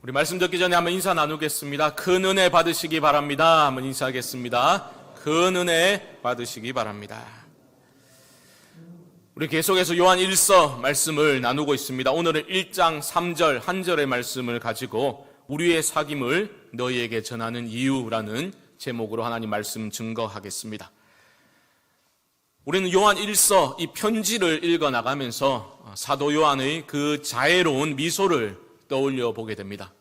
우리 말씀 듣기 전에 한번 인사 나누겠습니다. 큰 은혜 받으시기 바랍니다. 한번 인사하겠습니다. 큰 은혜 받으시기 바랍니다. 우리 계속해서 요한 1서 말씀을 나누고 있습니다. 오늘은 1장 3절 한 절의 말씀을 가지고 우리의 사귐을 너희에게 전하는 이유라는 제목으로 하나님 말씀 증거하겠습니다. 우리는 요한 1서 이 편지를 읽어나가면서 사도 요한의 그 자애로운 미소를 떠올려 보게 됩니다.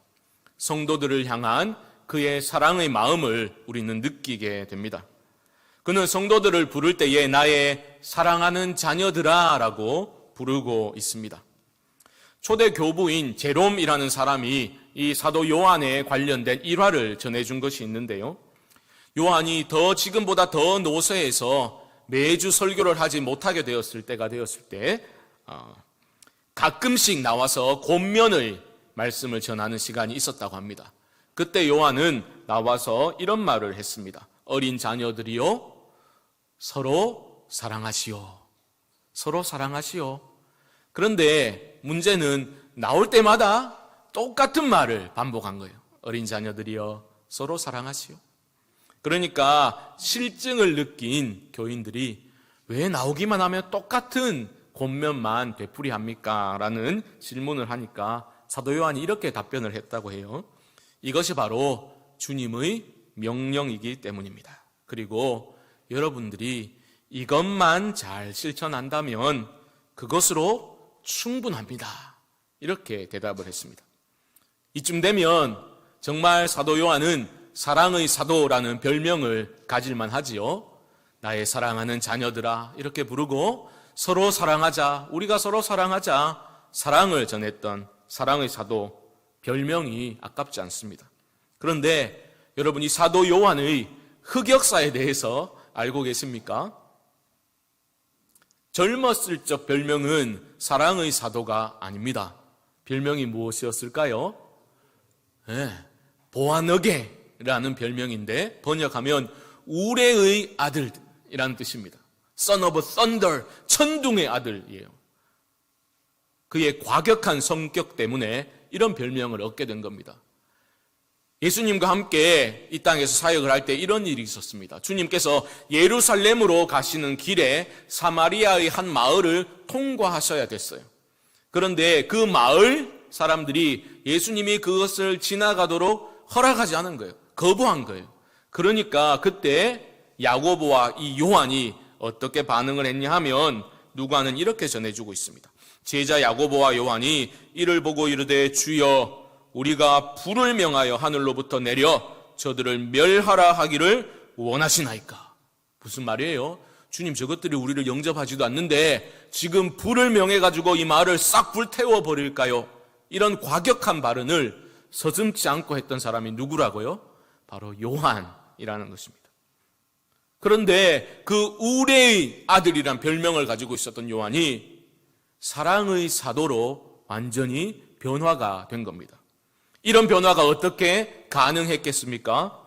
성도들을 향한 그의 사랑의 마음을 우리는 느끼게 됩니다. 그는 성도들을 부를 때에 나의 사랑하는 자녀들아 라고 부르고 있습니다. 초대 교부인 제롬이라는 사람이 이 사도 요한에 관련된 일화를 전해준 것이 있는데요. 요한이 지금보다 더 노쇠해서 매주 설교를 하지 못하게 되었을 때가 되었을 때 가끔씩 나와서 권면의 말씀을 전하는 시간이 있었다고 합니다. 그때 요한은 나와서 이런 말을 했습니다. 어린 자녀들이요, 서로 사랑하시오. 서로 사랑하시오. 그런데 문제는 나올 때마다 똑같은 말을 반복한 거예요. 어린 자녀들이요, 서로 사랑하시오. 그러니까 실증을 느낀 교인들이 왜 나오기만 하면 똑같은 권면만 되풀이합니까? 라는 질문을 하니까 사도 요한이 이렇게 답변을 했다고 해요. 이것이 바로 주님의 명령이기 때문입니다. 그리고 여러분들이 이것만 잘 실천한다면 그것으로 충분합니다. 이렇게 대답을 했습니다. 이쯤 되면 정말 사도 요한은 사랑의 사도라는 별명을 가질만 하지요. 나의 사랑하는 자녀들아 이렇게 부르고 서로 사랑하자, 우리가 서로 사랑하자, 사랑을 전했던 사랑의 사도 별명이 아깝지 않습니다. 그런데 여러분, 이 사도 요한의 흑역사에 대해서 알고 계십니까? 젊었을 적 별명은 사랑의 사도가 아닙니다. 별명이 무엇이었을까요? 보아너게라는 별명인데 번역하면 우레의 아들이라는 뜻입니다. Son of Thunder, 천둥의 아들이에요. 그의 과격한 성격 때문에 이런 별명을 얻게 된 겁니다. 예수님과 함께 이 땅에서 사역을 할 때 이런 일이 있었습니다. 주님께서 예루살렘으로 가시는 길에 사마리아의 한 마을을 통과하셔야 됐어요. 그런데 그 마을 사람들이 예수님이 그것을 지나가도록 허락하지 않은 거예요. 거부한 거예요. 그러니까 그때 야고보와 이 요한이 어떻게 반응을 했냐 하면 누가는 이렇게 전해주고 있습니다. 제자 야고보와 요한이 이를 보고 이르되 주여 우리가 불을 명하여 하늘로부터 내려 저들을 멸하라 하기를 원하시나이까. 무슨 말이에요? 주님, 저것들이 우리를 영접하지도 않는데 지금 불을 명해가지고 이 마을을 싹 불태워 버릴까요? 이런 과격한 발언을 서슴지 않고 했던 사람이 누구라고요? 바로 요한이라는 것입니다. 그런데 그 우레의 아들이란 별명을 가지고 있었던 요한이 사랑의 사도로 완전히 변화가 된 겁니다. 이런 변화가 어떻게 가능했겠습니까?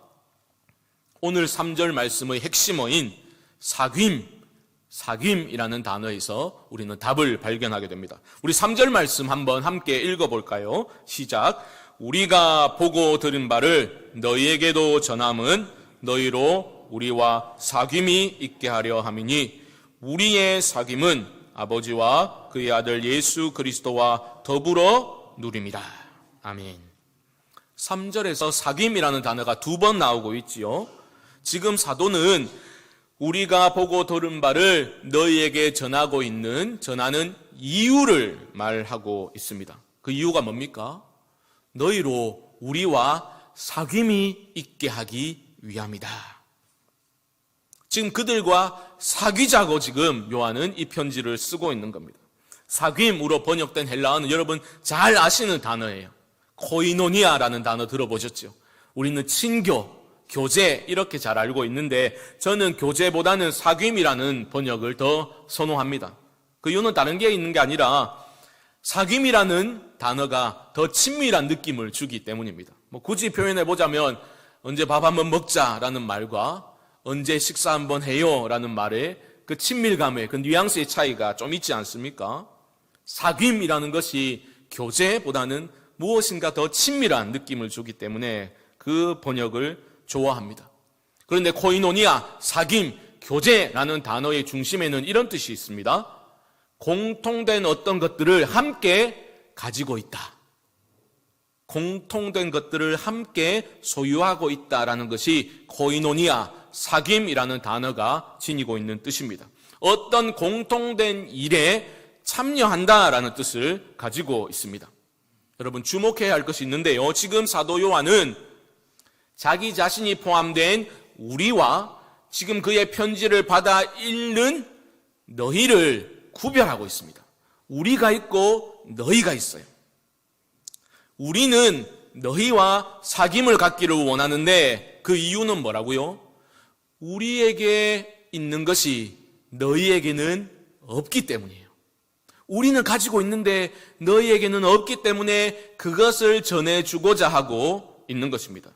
오늘 3절 말씀의 핵심어인 사귐이라는 단어에서 우리는 답을 발견하게 됩니다. 우리 3절 말씀 한번 함께 읽어볼까요? 시작. 우리가 보고 들은 바를 너희에게도 전함은 너희로 우리와 사귐이 있게 하려 함이니 우리의 사귐은 아버지와 그의 아들 예수 그리스도와 더불어 누림이라. 아멘. 3절에서 사귐이라는 단어가 2번 나오고 있지요. 지금 사도는 우리가 보고 들은 바를 너희에게 전하는 이유를 말하고 있습니다. 그 이유가 뭡니까? 너희로 우리와 사귐이 있게 하기 위함이다. 지금 그들과 사귀자고 지금 요한은 이 편지를 쓰고 있는 겁니다. 사귐으로 번역된 헬라어는 여러분 잘 아시는 단어예요. 코이노니아라는 단어 들어보셨죠? 우리는 친교, 교제 이렇게 잘 알고 있는데 저는 교제보다는 사귐이라는 번역을 더 선호합니다. 그 이유는 다른 게 있는 게 아니라 사귐이라는 단어가 더 친밀한 느낌을 주기 때문입니다. 굳이 표현해보자면 언제 밥 한번 먹자라는 말과 언제 식사 한번 해요 라는 말에 그 친밀감의 그 뉘앙스의 차이가 좀 있지 않습니까? 사귐이라는 것이 교제보다는 무엇인가 더 친밀한 느낌을 주기 때문에 그 번역을 좋아합니다. 그런데 코이노니아, 사귐, 교제라는 단어의 중심에는 이런 뜻이 있습니다. 공통된 어떤 것들을 함께 가지고 있다. 공통된 것들을 함께 소유하고 있다라는 것이 코이노니아, 사귐이라는 단어가 지니고 있는 뜻입니다. 어떤 공통된 일에 참여한다라는 뜻을 가지고 있습니다. 여러분 주목해야 할 것이 있는데요. 지금 사도 요한은 자기 자신이 포함된 우리와 지금 그의 편지를 받아 읽는 너희를 구별하고 있습니다. 우리가 있고 너희가 있어요. 우리는 너희와 사귐을 갖기를 원하는데 그 이유는 뭐라고요? 우리에게 있는 것이 너희에게는 없기 때문이에요. 우리는 가지고 있는데 너희에게는 없기 때문에 그것을 전해주고자 하고 있는 것입니다.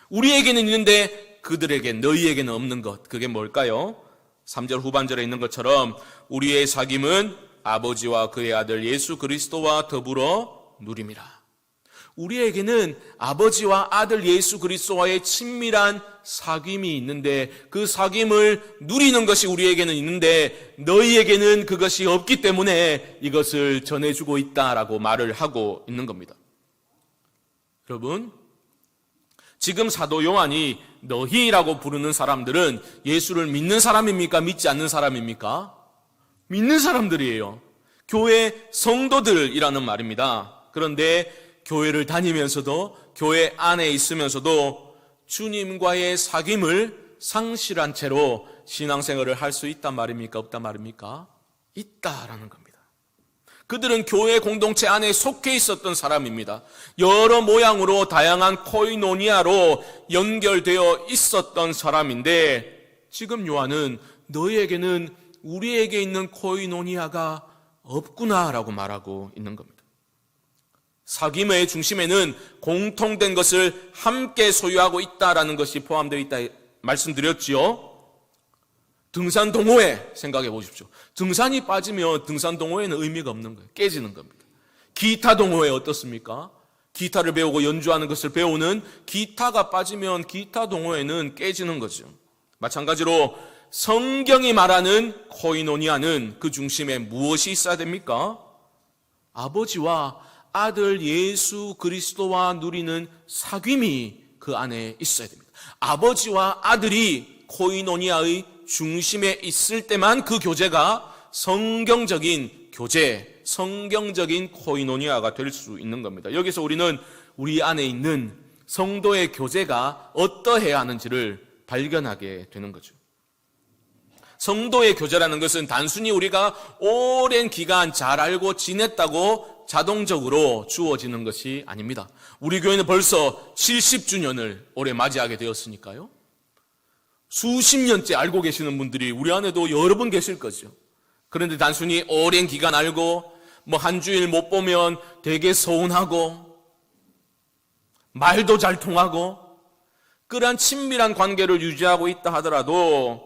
우리에게는 있는데 그들에게 너희에게는 없는 것, 그게 뭘까요? 3절 후반절에 있는 것처럼 우리의 사귐은 아버지와 그의 아들 예수 그리스도와 더불어 누림이라. 우리에게는 아버지와 아들 예수 그리스도와의 친밀한 사귐이 있는데 그 사귐을 누리는 것이 우리에게는 있는데 너희에게는 그것이 없기 때문에 이것을 전해주고 있다라고 말을 하고 있는 겁니다. 여러분, 지금 사도 요한이 너희라고 부르는 사람들은 예수를 믿는 사람입니까? 믿지 않는 사람입니까? 믿는 사람들이에요. 교회 성도들이라는 말입니다. 그런데 교회를 다니면서도 교회 안에 있으면서도 주님과의 사귐을 상실한 채로 신앙생활을 할 수 있단 말입니까? 없단 말입니까? 있다라는 겁니다. 그들은 교회 공동체 안에 속해 있었던 사람입니다. 여러 모양으로 다양한 코이노니아로 연결되어 있었던 사람인데 지금 요한은 너희에게는 우리에게 있는 코이노니아가 없구나라고 말하고 있는 겁니다. 사귐의 중심에는 공통된 것을 함께 소유하고 있다라는 것이 포함되어 있다 말씀드렸지요. 등산 동호회 생각해 보십시오. 등산이 빠지면 등산 동호회는 의미가 없는 거예요. 깨지는 겁니다. 기타 동호회 어떻습니까? 기타를 배우고 연주하는 것을 배우는 기타가 빠지면 기타 동호회는 깨지는 거죠. 마찬가지로 성경이 말하는 코이노니아는 그 중심에 무엇이 있어야 됩니까? 아버지와 아들 예수 그리스도와 누리는 사귐이 그 안에 있어야 됩니다. 아버지와 아들이 코이노니아의 중심에 있을 때만 그 교제가 성경적인 교제, 성경적인 코이노니아가 될 수 있는 겁니다. 여기서 우리는 우리 안에 있는 성도의 교제가 어떠해야 하는지를 발견하게 되는 거죠. 성도의 교제라는 것은 단순히 우리가 오랜 기간 잘 알고 지냈다고 자동적으로 주어지는 것이 아닙니다. 우리 교회는 벌써 70주년을 올해 맞이하게 되었으니까요. 수십 년째 알고 계시는 분들이 우리 안에도 여러 분 계실 거죠. 그런데 단순히 오랜 기간 알고 한 주일 못 보면 되게 서운하고 말도 잘 통하고 그러한 친밀한 관계를 유지하고 있다 하더라도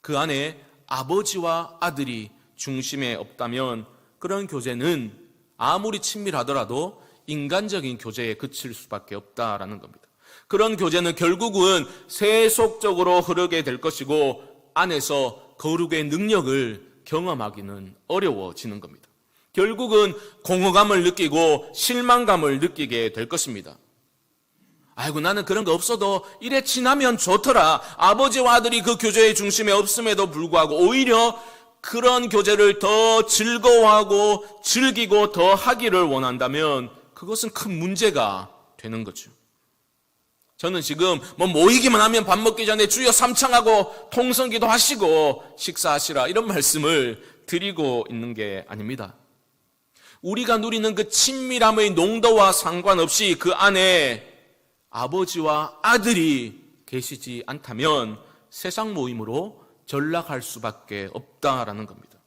그 안에 아버지와 아들이 중심에 없다면 그런 교제는 아무리 친밀하더라도 인간적인 교제에 그칠 수밖에 없다라는 겁니다. 그런 교제는 결국은 세속적으로 흐르게 될 것이고 안에서 거룩의 능력을 경험하기는 어려워지는 겁니다. 결국은 공허감을 느끼고 실망감을 느끼게 될 것입니다. 아이고 나는 그런 거 없어도 이래 지나면 좋더라. 아버지와 아들이 그 교제의 중심에 없음에도 불구하고 오히려 그런 교제를 더 즐거워하고 즐기고 더 하기를 원한다면 그것은 큰 문제가 되는 거죠. 저는 지금 모이기만 하면 밥 먹기 전에 주여 삼창하고 통성기도 하시고 식사하시라 이런 말씀을 드리고 있는 게 아닙니다. 우리가 누리는 그 친밀함의 농도와 상관없이 그 안에 아버지와 아들이 계시지 않다면 세상 모임으로 전락할 수밖에 없다라는 겁니다.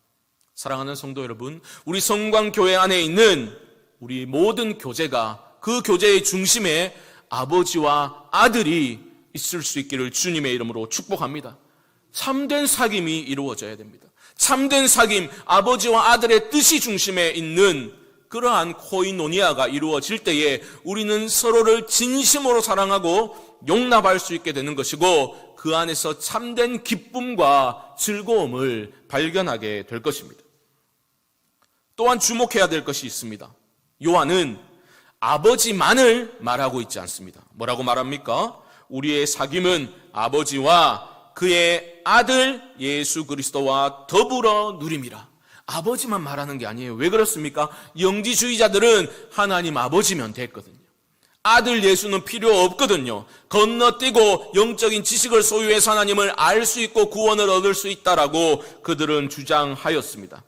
사랑하는 성도 여러분, 우리 성광교회 안에 있는 우리 모든 교제가 그 교제의 중심에 아버지와 아들이 있을 수 있기를 주님의 이름으로 축복합니다. 참된 사귐이 이루어져야 됩니다. 참된 사귐, 아버지와 아들의 뜻이 중심에 있는 그러한 코이노니아가 이루어질 때에 우리는 서로를 진심으로 사랑하고 용납할 수 있게 되는 것이고 그 안에서 참된 기쁨과 즐거움을 발견하게 될 것입니다. 또한 주목해야 될 것이 있습니다. 요한은 아버지만을 말하고 있지 않습니다. 뭐라고 말합니까? 우리의 사귐은 아버지와 그의 아들 예수 그리스도와 더불어 누림이라. 아버지만 말하는 게 아니에요. 왜 그렇습니까? 영지주의자들은 하나님 아버지면 됐거든요. 아들 예수는 필요 없거든요. 건너뛰고 영적인 지식을 소유해서 하나님을 알 수 있고 구원을 얻을 수 있다라고 그들은 주장하였습니다.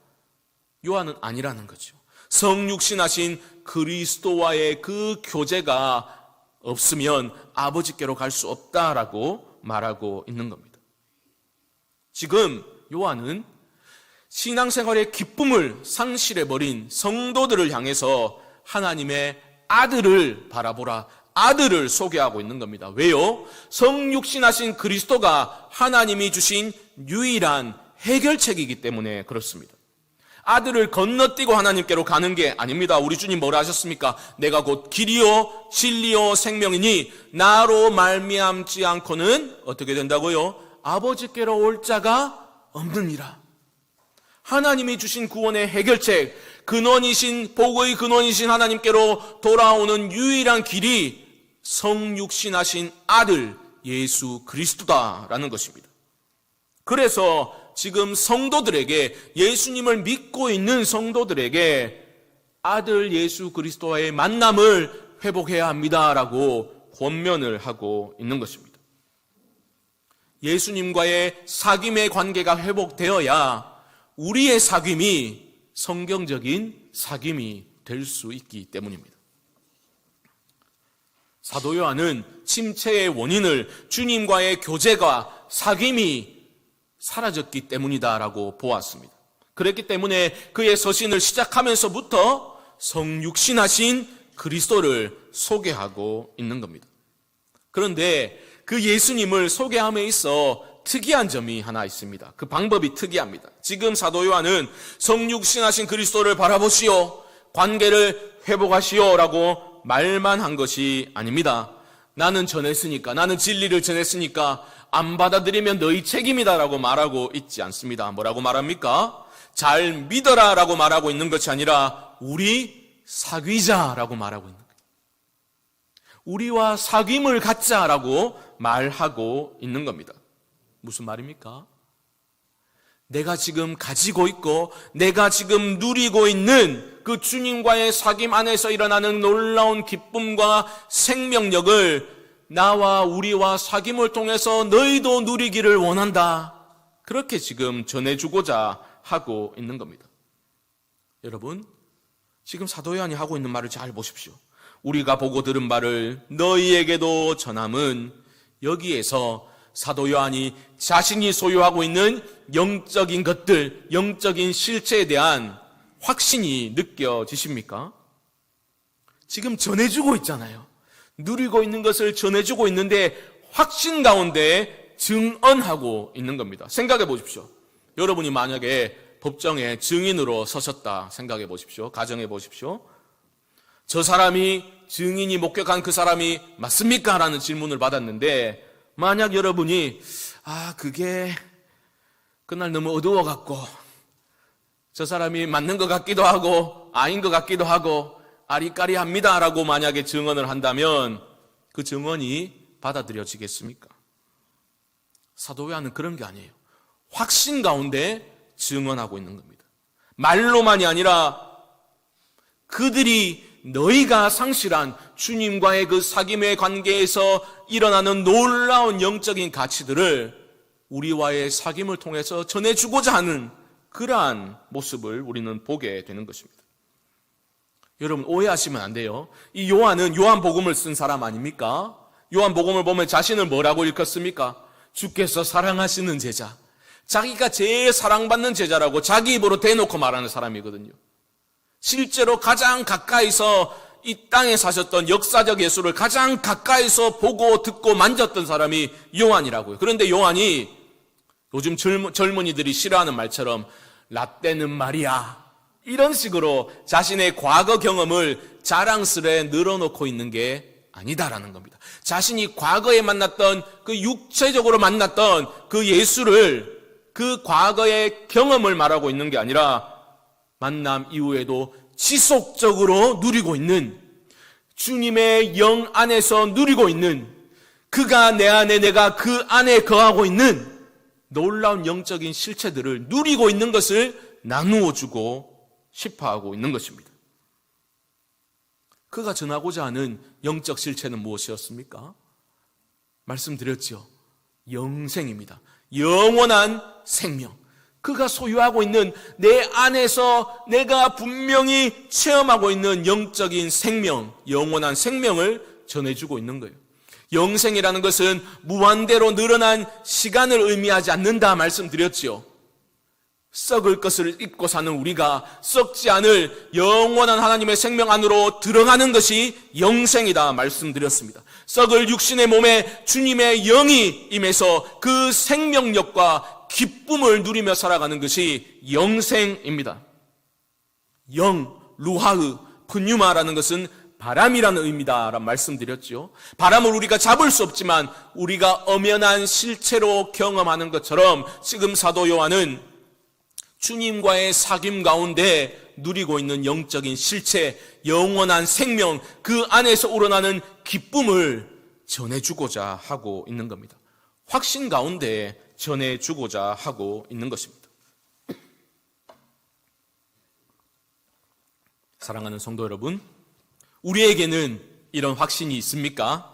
요한은 아니라는 거죠. 성육신하신 그리스도와의 그 교제가 없으면 아버지께로 갈 수 없다라고 말하고 있는 겁니다. 지금 요한은 신앙생활의 기쁨을 상실해버린 성도들을 향해서 하나님의 아들을 바라보라, 아들을 소개하고 있는 겁니다. 왜요? 성육신하신 그리스도가 하나님이 주신 유일한 해결책이기 때문에 그렇습니다. 아들을 건너뛰고 하나님께로 가는 게 아닙니다. 우리 주님 뭐라 하셨습니까? 내가 곧 길이요 진리요 생명이니 나로 말미암지 않고는 어떻게 된다고요? 아버지께로 올 자가 없느니라. 하나님이 주신 구원의 해결책, 근원이신 복의 근원이신 하나님께로 돌아오는 유일한 길이 성육신하신 아들 예수 그리스도다라는 것입니다. 그래서 지금 성도들에게, 예수님을 믿고 있는 성도들에게 아들 예수 그리스도와의 만남을 회복해야 합니다라고 권면을 하고 있는 것입니다. 예수님과의 사귐의 관계가 회복되어야 우리의 사귐이 성경적인 사귐이 될 수 있기 때문입니다. 사도 요한은 침체의 원인을 주님과의 교제가 사귐이 사라졌기 때문이다라고 보았습니다. 그랬기 때문에 그의 서신을 시작하면서부터 성육신하신 그리스도를 소개하고 있는 겁니다. 그런데 그 예수님을 소개함에 있어 특이한 점이 하나 있습니다. 그 방법이 특이합니다. 지금 사도 요한은 성육신하신 그리스도를 바라보시오, 관계를 회복하시오라고 말만 한 것이 아닙니다. 나는 전했으니까, 나는 진리를 전했으니까 안 받아들이면 너희 책임이다라고 말하고 있지 않습니다. 뭐라고 말합니까? 잘 믿어라라고 말하고 있는 것이 아니라 우리 사귀자라고 말하고 있는 거예요. 우리와 사귐을 갖자라고 말하고 있는 겁니다. 무슨 말입니까? 내가 지금 가지고 있고 내가 지금 누리고 있는 그 주님과의 사귐 안에서 일어나는 놀라운 기쁨과 생명력을 나와 우리와 사귐을 통해서 너희도 누리기를 원한다. 그렇게 지금 전해주고자 하고 있는 겁니다. 여러분, 지금 사도 요한이 하고 있는 말을 잘 보십시오. 우리가 보고 들은 바를 너희에게도 전함은, 여기에서 사도 요한이 자신이 소유하고 있는 영적인 것들, 영적인 실체에 대한 확신이 느껴지십니까? 지금 전해주고 있잖아요. 누리고 있는 것을 전해주고 있는데 확신 가운데 증언하고 있는 겁니다. 생각해 보십시오. 여러분이 만약에 법정에 증인으로 서셨다 생각해 보십시오. 가정해 보십시오. 저 사람이, 증인이 목격한 그 사람이 맞습니까? 라는 질문을 받았는데, 만약 여러분이 그게 그날 너무 어두워갖고 저 사람이 맞는 것 같기도 하고 아닌 것 같기도 하고 아리까리합니다 라고 만약에 증언을 한다면 그 증언이 받아들여지겠습니까? 사도 요한은 그런 게 아니에요. 확신 가운데 증언하고 있는 겁니다. 말로만이 아니라 그들이 너희가 상실한 주님과의 그 사귐의 관계에서 일어나는 놀라운 영적인 가치들을 우리와의 사귐을 통해서 전해주고자 하는 그러한 모습을 우리는 보게 되는 것입니다. 여러분, 오해하시면 안 돼요. 이 요한은 요한복음을 쓴 사람 아닙니까? 요한복음을 보면 자신을 뭐라고 일컫습니까? 주께서 사랑하시는 제자, 자기가 제일 사랑받는 제자라고 자기 입으로 대놓고 말하는 사람이거든요. 실제로 가장 가까이서 이 땅에 사셨던 역사적 예수를 가장 가까이서 보고 듣고 만졌던 사람이 요한이라고요. 그런데 요한이 요즘 젊은이들이 싫어하는 말처럼 라떼는 말이야, 이런 식으로 자신의 과거 경험을 자랑스레 늘어놓고 있는 게 아니다라는 겁니다. 자신이 과거에 만났던 그 육체적으로 만났던 그 예수를, 그 과거의 경험을 말하고 있는 게 아니라 만남 이후에도 지속적으로 누리고 있는, 주님의 영 안에서 누리고 있는, 그가 내 안에, 내가 그 안에 거하고 있는 놀라운 영적인 실체들을 누리고 있는 것을 나누어 주고 싶어 하고 있는 것입니다. 그가 전하고자 하는 영적 실체는 무엇이었습니까? 말씀드렸죠. 영생입니다. 영원한 생명. 그가 소유하고 있는 내 안에서 내가 분명히 체험하고 있는 영적인 생명, 영원한 생명을 전해주고 있는 거예요. 영생이라는 것은 무한대로 늘어난 시간을 의미하지 않는다 말씀드렸죠. 썩을 것을 잊고 사는 우리가 썩지 않을 영원한 하나님의 생명 안으로 들어가는 것이 영생이다 말씀드렸습니다. 썩을 육신의 몸에 주님의 영이 임해서 그 생명력과 기쁨을 누리며 살아가는 것이 영생입니다. 영, 루하흐, 푸뉴마라는 것은 바람이라는 의미다라는 말씀드렸죠. 바람을 우리가 잡을 수 없지만 우리가 엄연한 실체로 경험하는 것처럼 지금 사도 요한은 주님과의 사귐 가운데 누리고 있는 영적인 실체, 영원한 생명, 그 안에서 우러나는 기쁨을 전해주고자 하고 있는 겁니다. 확신 가운데 전해주고자 하고 있는 것입니다. 사랑하는 성도 여러분, 우리에게는 이런 확신이 있습니까?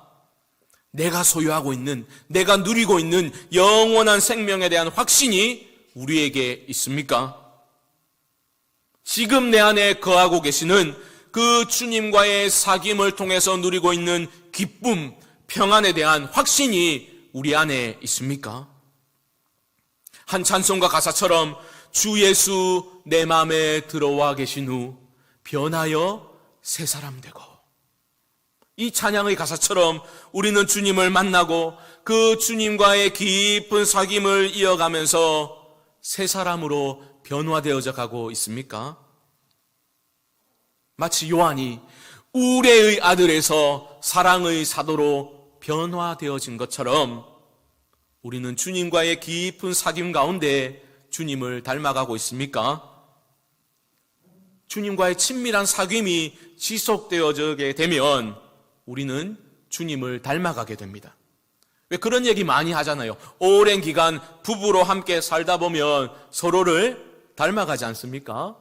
내가 소유하고 있는, 내가 누리고 있는 영원한 생명에 대한 확신이 우리에게 있습니까? 지금 내 안에 거하고 계시는 그 주님과의 사귐을 통해서 누리고 있는 기쁨, 평안에 대한 확신이 우리 안에 있습니까? 한 찬송가 가사처럼 주 예수 내 마음에 들어와 계신 후 변하여 새 사람 되고, 이 찬양의 가사처럼 우리는 주님을 만나고 그 주님과의 깊은 사귐을 이어가면서 새 사람으로 변화되어져 가고 있습니까? 마치 요한이 우레의 아들에서 사랑의 사도로 변화되어진 것처럼 우리는 주님과의 깊은 사귐 가운데 주님을 닮아가고 있습니까? 주님과의 친밀한 사귐이 지속되어지게 되면 우리는 주님을 닮아가게 됩니다. 왜 그런 얘기 많이 하잖아요. 오랜 기간 부부로 함께 살다 보면 서로를 닮아가지 않습니까?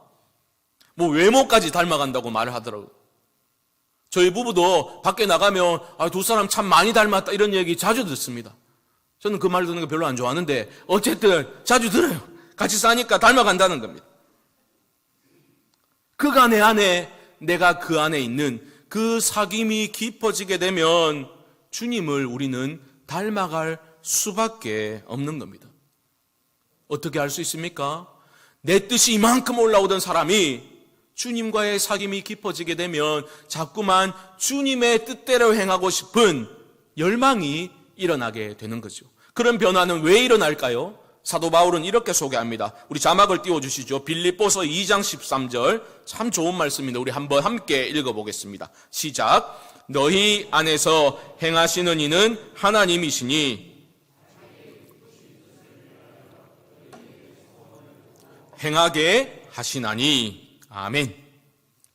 뭐 외모까지 닮아간다고 말을 하더라고요. 저희 부부도 밖에 나가면 두 사람 참 많이 닮았다 이런 얘기 자주 듣습니다. 저는 그 말 듣는 거 별로 안 좋아하는데 어쨌든 자주 들어요. 같이 사니까 닮아간다는 겁니다. 그가 내 안에, 내가 그 안에 있는 그 사귐이 깊어지게 되면 주님을 우리는 닮아갈 수밖에 없는 겁니다. 어떻게 알 수 있습니까? 내 뜻이 이만큼 올라오던 사람이 주님과의 사귐이 깊어지게 되면 자꾸만 주님의 뜻대로 행하고 싶은 열망이 일어나게 되는 거죠. 그런 변화는 왜 일어날까요? 사도 바울은 이렇게 소개합니다. 우리 자막을 띄워주시죠. 빌립보서 2장 13절, 참 좋은 말씀인데 우리 한번 함께 읽어보겠습니다. 시작. 너희 안에서 행하시는 이는 하나님이시니 행하게 하시나니. 아멘.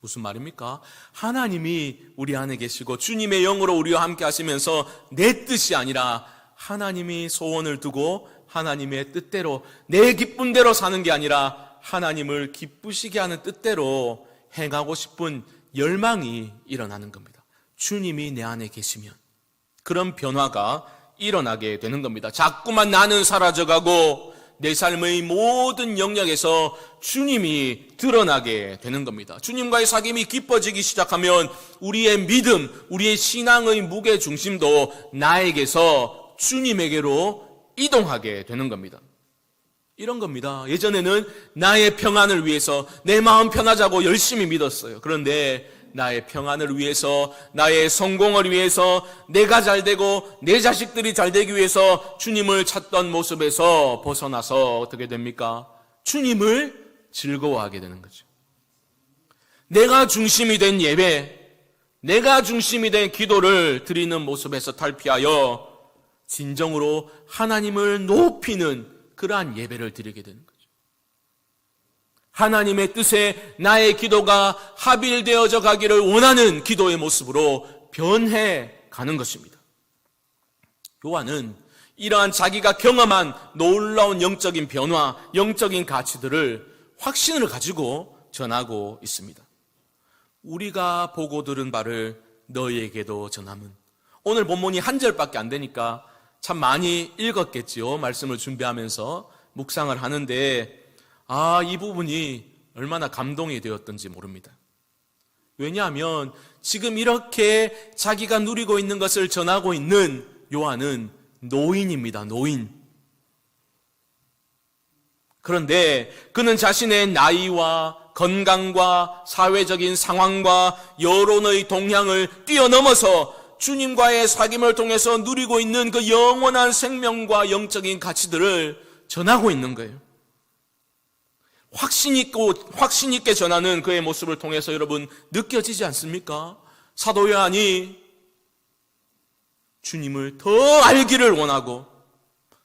무슨 말입니까? 하나님이 우리 안에 계시고 주님의 영으로 우리와 함께 하시면서 내 뜻이 아니라 하나님이 소원을 두고 하나님의 뜻대로, 내 기쁜 대로 사는 게 아니라 하나님을 기쁘시게 하는 뜻대로 행하고 싶은 열망이 일어나는 겁니다. 주님이 내 안에 계시면 그런 변화가 일어나게 되는 겁니다. 자꾸만 나는 사라져가고 내 삶의 모든 영역에서 주님이 드러나게 되는 겁니다. 주님과의 사귐이 깊어지기 시작하면 우리의 믿음, 우리의 신앙의 무게 중심도 나에게서 주님에게로 이동하게 되는 겁니다. 이런 겁니다. 예전에는 나의 평안을 위해서 내 마음 편하자고 열심히 믿었어요. 그런데 나의 평안을 위해서, 나의 성공을 위해서, 내가 잘 되고 내 자식들이 잘 되기 위해서 주님을 찾던 모습에서 벗어나서 어떻게 됩니까? 주님을 즐거워하게 되는 거죠. 내가 중심이 된 예배, 내가 중심이 된 기도를 드리는 모습에서 탈피하여 진정으로 하나님을 높이는 그러한 예배를 드리게 되는 거죠. 하나님의 뜻에 나의 기도가 합일되어져 가기를 원하는 기도의 모습으로 변해 가는 것입니다. 요한은 이러한 자기가 경험한 놀라운 영적인 변화, 영적인 가치들을 확신을 가지고 전하고 있습니다. 우리가 보고 들은 바를 너희에게도 전함은. 오늘 본문이 한 절밖에 안 되니까 참 많이 읽었겠지요. 말씀을 준비하면서 묵상을 하는데 이 부분이 얼마나 감동이 되었던지 모릅니다. 왜냐하면 지금 이렇게 자기가 누리고 있는 것을 전하고 있는 요한은 노인입니다. 노인. 그런데 그는 자신의 나이와 건강과 사회적인 상황과 여론의 동향을 뛰어넘어서 주님과의 사귐을 통해서 누리고 있는 그 영원한 생명과 영적인 가치들을 전하고 있는 거예요. 확신 있게 전하는 그의 모습을 통해서 여러분 느껴지지 않습니까? 사도 요한이 주님을 더 알기를 원하고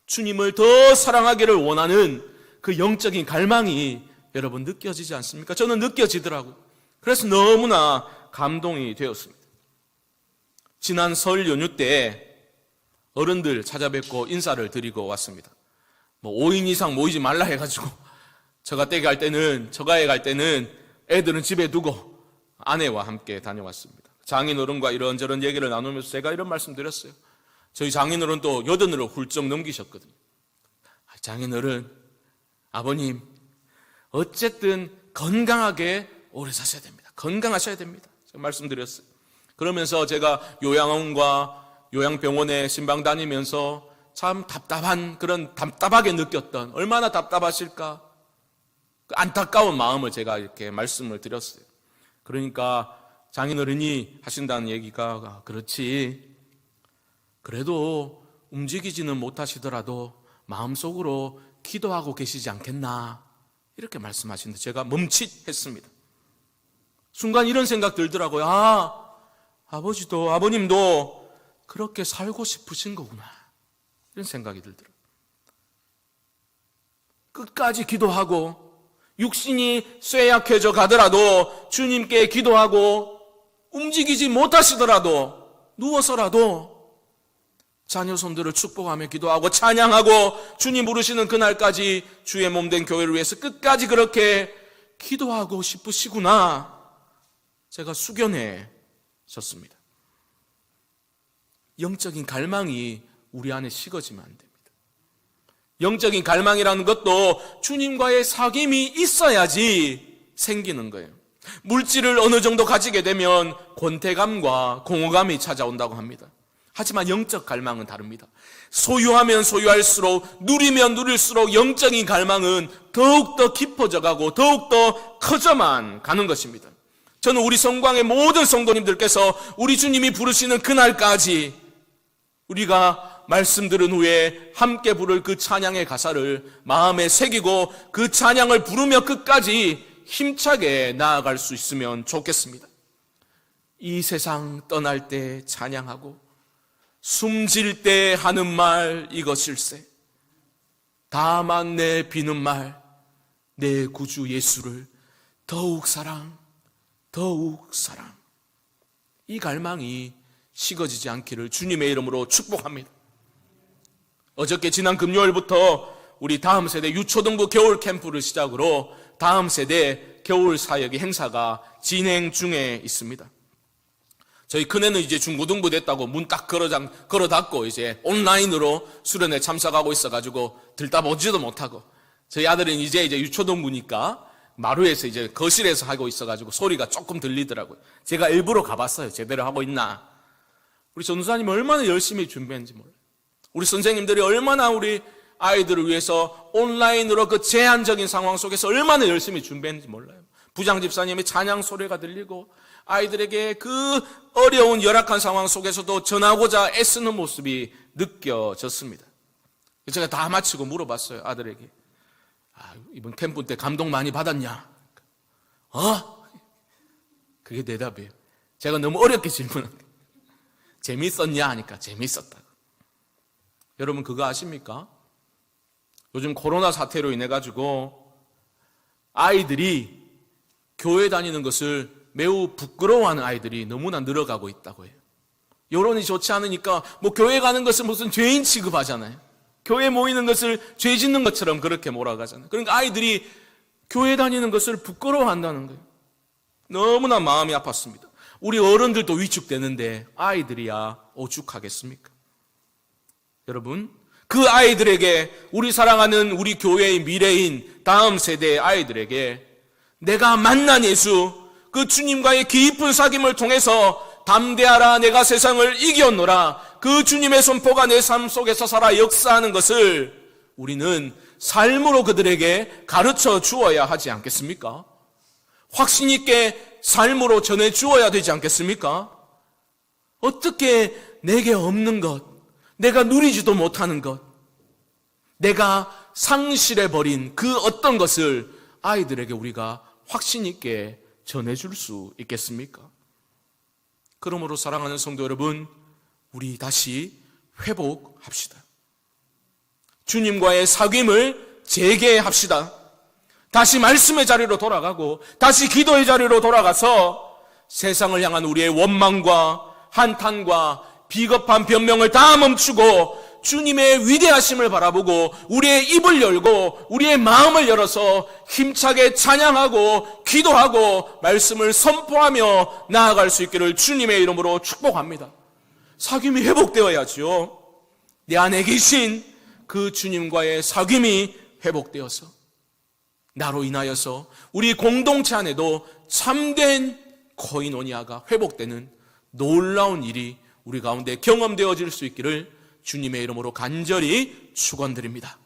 주님을 더 사랑하기를 원하는 그 영적인 갈망이 여러분 느껴지지 않습니까? 저는 느껴지더라고요. 그래서 너무나 감동이 되었습니다. 지난 설 연휴 때 어른들 찾아뵙고 인사를 드리고 왔습니다. 5인 이상 모이지 말라 해가지고 저가에 갈 때는 애들은 집에 두고 아내와 함께 다녀왔습니다. 장인어른과 이런저런 얘기를 나누면서 제가 이런 말씀 드렸어요. 저희 장인어른 또 80으로 훌쩍 넘기셨거든요. 장인어른, 아버님 어쨌든 건강하게 오래 사셔야 됩니다. 건강하셔야 됩니다. 제가 말씀드렸어요. 그러면서 제가 요양원과 요양병원에 신방 다니면서 참 답답하게 느꼈던, 얼마나 답답하실까? 그 안타까운 마음을 제가 이렇게 말씀을 드렸어요. 그러니까 장인어른이 하신다는 얘기가, 그렇지, 그래도 움직이지는 못하시더라도 마음속으로 기도하고 계시지 않겠나, 이렇게 말씀하시는데 제가 멈칫했습니다. 순간 이런 생각 들더라고요. 아버지도 아버님도 그렇게 살고 싶으신 거구나, 이런 생각이 들더라고요. 끝까지 기도하고 육신이 쇠약해져 가더라도 주님께 기도하고 움직이지 못하시더라도 누워서라도 자녀 손들을 축복하며 기도하고 찬양하고 주님 부르시는 그날까지 주의 몸된 교회를 위해서 끝까지 그렇게 기도하고 싶으시구나, 제가 숙연해졌습니다. 영적인 갈망이 우리 안에 식어지면 안 됩니다. 영적인 갈망이라는 것도 주님과의 사귐이 있어야지 생기는 거예요. 물질을 어느 정도 가지게 되면 권태감과 공허감이 찾아온다고 합니다. 하지만 영적 갈망은 다릅니다. 소유하면 소유할수록, 누리면 누릴수록 영적인 갈망은 더욱더 깊어져 가고 더욱더 커져만 가는 것입니다. 저는 우리 성광의 모든 성도님들께서 우리 주님이 부르시는 그날까지 우리가 말씀 들은 후에 함께 부를 그 찬양의 가사를 마음에 새기고 그 찬양을 부르며 끝까지 힘차게 나아갈 수 있으면 좋겠습니다. 이 세상 떠날 때 찬양하고 숨질 때 하는 말 이것일세, 다만 내 비는 말 내 구주 예수를 더욱 사랑, 더욱 사랑. 이 갈망이 식어지지 않기를 주님의 이름으로 축복합니다. 어저께 지난 금요일부터 우리 다음 세대 유초등부 겨울 캠프를 시작으로 다음 세대 겨울 사역의 행사가 진행 중에 있습니다. 저희 큰애는 이제 중고등부 됐다고 문 딱 걸어 닫고 이제 온라인으로 수련회 참석하고 있어가지고 들다보지도 못하고, 저희 아들은 이제 유초등부니까 마루에서 이제 거실에서 하고 있어가지고 소리가 조금 들리더라고요. 제가 일부러 가봤어요. 제대로 하고 있나. 우리 전도사님이 얼마나 열심히 준비했는지 몰라요. 우리 선생님들이 얼마나 우리 아이들을 위해서 온라인으로 그 제한적인 상황 속에서 얼마나 열심히 준비했는지 몰라요. 부장 집사님의 찬양 소리가 들리고 아이들에게 그 어려운 열악한 상황 속에서도 전하고자 애쓰는 모습이 느껴졌습니다. 제가 다 마치고 물어봤어요. 아들에게. 이번 캠프 때 감동 많이 받았냐? 그게 대답이에요. 제가 너무 어렵게 질문합니다. 재밌었냐 하니까 재밌었다. 여러분 그거 아십니까? 요즘 코로나 사태로 인해 가지고 아이들이 교회 다니는 것을 매우 부끄러워하는 아이들이 너무나 늘어가고 있다고 해요. 여론이 좋지 않으니까 교회 가는 것을 무슨 죄인 취급하잖아요. 교회 모이는 것을 죄 짓는 것처럼 그렇게 몰아가잖아요. 그러니까 아이들이 교회 다니는 것을 부끄러워한다는 거예요. 너무나 마음이 아팠습니다. 우리 어른들도 위축되는데 아이들이야 오죽하겠습니까? 여러분, 그 아이들에게, 우리 사랑하는 우리 교회의 미래인 다음 세대의 아이들에게 내가 만난 예수, 그 주님과의 깊은 사귐을 통해서 담대하라 내가 세상을 이겼노라, 그 주님의 선포가 내 삶 속에서 살아 역사하는 것을 우리는 삶으로 그들에게 가르쳐 주어야 하지 않겠습니까? 확신 있게 삶으로 전해 주어야 되지 않겠습니까? 어떻게 내게 없는 것, 내가 누리지도 못하는 것, 내가 상실해버린 그 어떤 것을 아이들에게 우리가 확신 있게 전해줄 수 있겠습니까? 그러므로 사랑하는 성도 여러분, 우리 다시 회복합시다. 주님과의 사귐을 재개합시다. 다시 말씀의 자리로 돌아가고 다시 기도의 자리로 돌아가서 세상을 향한 우리의 원망과 한탄과 비겁한 변명을 다 멈추고 주님의 위대하심을 바라보고 우리의 입을 열고 우리의 마음을 열어서 힘차게 찬양하고 기도하고 말씀을 선포하며 나아갈 수 있기를 주님의 이름으로 축복합니다. 사귐이 회복되어야지요. 내 안에 계신 그 주님과의 사귐이 회복되어서 나로 인하여서 우리 공동체 안에도 참된 코이노니아가 회복되는 놀라운 일이 우리 가운데 경험되어질 수 있기를 주님의 이름으로 간절히 축원드립니다.